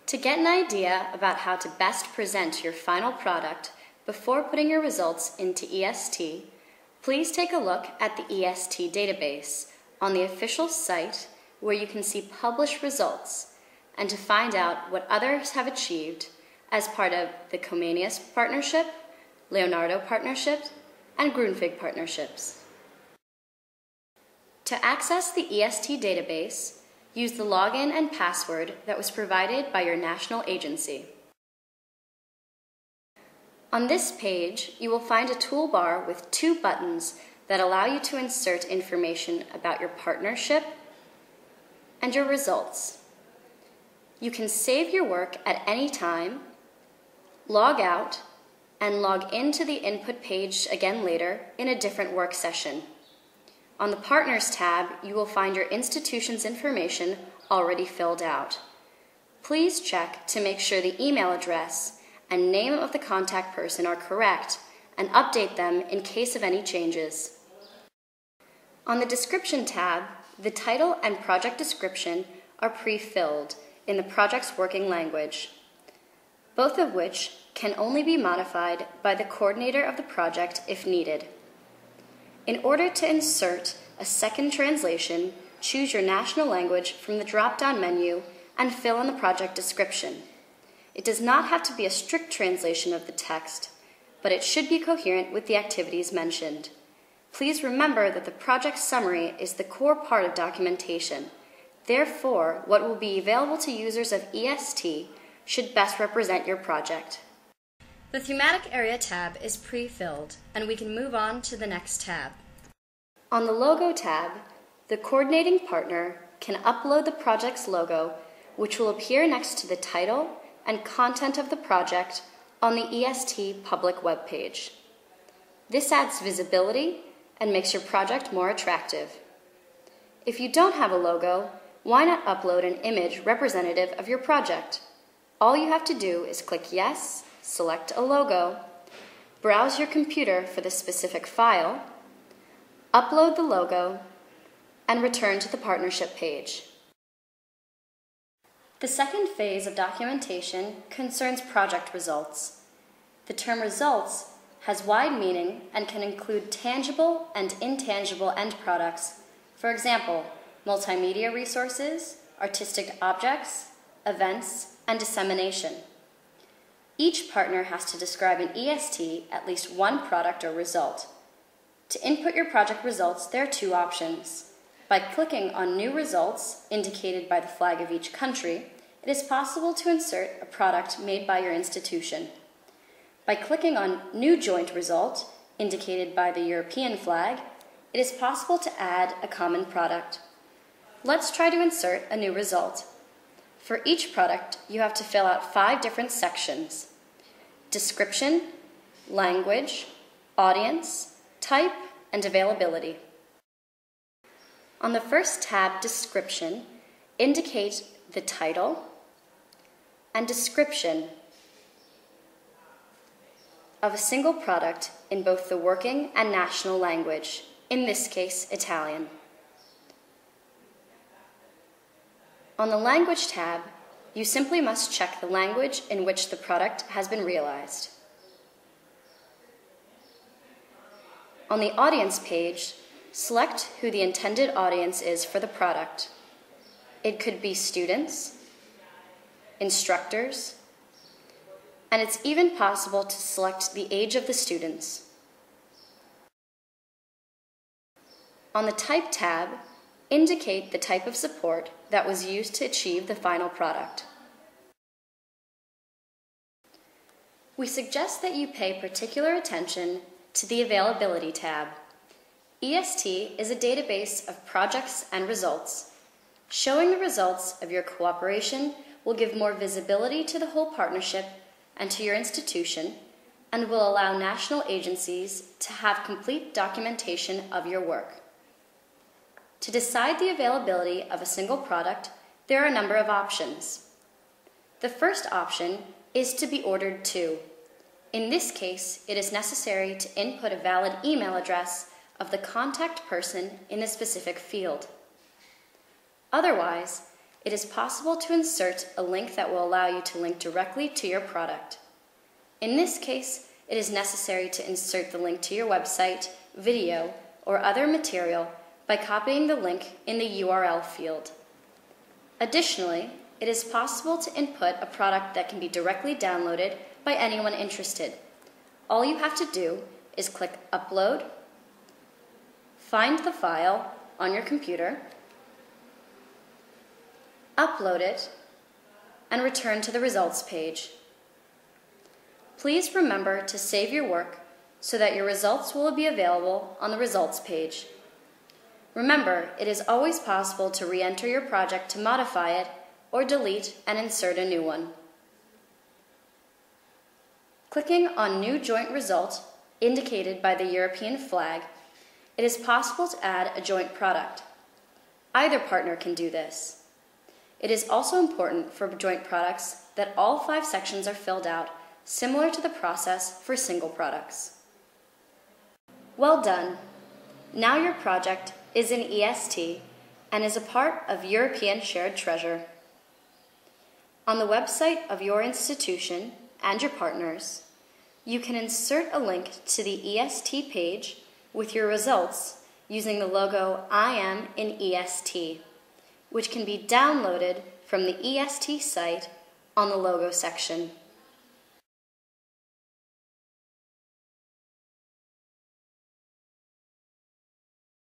To get an idea about how to best present your final product before putting your results into EST, please take a look at the EST database on the official site where you can see published results and to find out what others have achieved as part of the Comenius Partnership, Leonardo Partnership, and Grunfig Partnerships. To access the EST database, use the login and password that was provided by your national agency. On this page, you will find a toolbar with two buttons that allow you to insert information about your partnership and your results. You can save your work at any time, log out, and log into the input page again later in a different work session. On the Partners tab, you will find your institution's information already filled out. Please check to make sure the email address and name of the contact person are correct and update them in case of any changes. On the Description tab, the title and project description are pre-filled in the project's working language, both of which can only be modified by the coordinator of the project if needed. In order to insert a second translation, choose your national language from the drop-down menu and fill in the project description. It does not have to be a strict translation of the text, but it should be coherent with the activities mentioned. Please remember that the project summary is the core part of documentation. Therefore, what will be available to users of EST should best represent your project. The Thematic Area tab is pre-filled, and we can move on to the next tab. On the Logo tab, the coordinating partner can upload the project's logo, which will appear next to the title and content of the project on the EST public webpage. This adds visibility and makes your project more attractive. If you don't have a logo, why not upload an image representative of your project? All you have to do is click Yes, select a logo, browse your computer for the specific file, upload the logo, and return to the partnership page. The second phase of documentation concerns project results. The term results has wide meaning and can include tangible and intangible end products, for example, multimedia resources, artistic objects, events, and dissemination. Each partner has to describe in EST at least one product or result. To input your project results, there are two options. By clicking on New Results, indicated by the flag of each country, it is possible to insert a product made by your institution. By clicking on New Joint Result, indicated by the European flag, it is possible to add a common product. Let's try to insert a new result. For each product, you have to fill out 5 different sections: description, language, audience, type, and availability. On the first tab, Description, indicate the title and description of a single product in both the working and national language, in this case, Italian. On the Language tab, you simply must check the language in which the product has been realized. On the Audience page, select who the intended audience is for the product. It could be students, instructors, and it's even possible to select the age of the students. On the Type tab, indicate the type of support that was used to achieve the final product. We suggest that you pay particular attention to the Availability tab. EST is a database of projects and results. Showing the results of your cooperation will give more visibility to the whole partnership and to your institution, and will allow national agencies to have complete documentation of your work. To decide the availability of a single product, there are a number of options. The first option is to be ordered to. In this case, it is necessary to input a valid email address of the contact person in a specific field. Otherwise, it is possible to insert a link that will allow you to link directly to your product. In this case, it is necessary to insert the link to your website, video, or other material by copying the link in the URL field. Additionally, it is possible to input a product that can be directly downloaded by anyone interested. All you have to do is click Upload, find the file on your computer, upload it, and return to the results page. Please remember to save your work so that your results will be available on the results page. Remember, it is always possible to re-enter your project to modify it or delete and insert a new one. Clicking on New Joint Result, indicated by the European flag, it is possible to add a joint product. Either partner can do this. It is also important for joint products that all 5 sections are filled out, similar to the process for single products. Well done! Now your project is in EST and is a part of European Shared Treasure. On the website of your institution and your partners, you can insert a link to the EST page with your results using the logo I am in EST, which can be downloaded from the EST site on the logo section.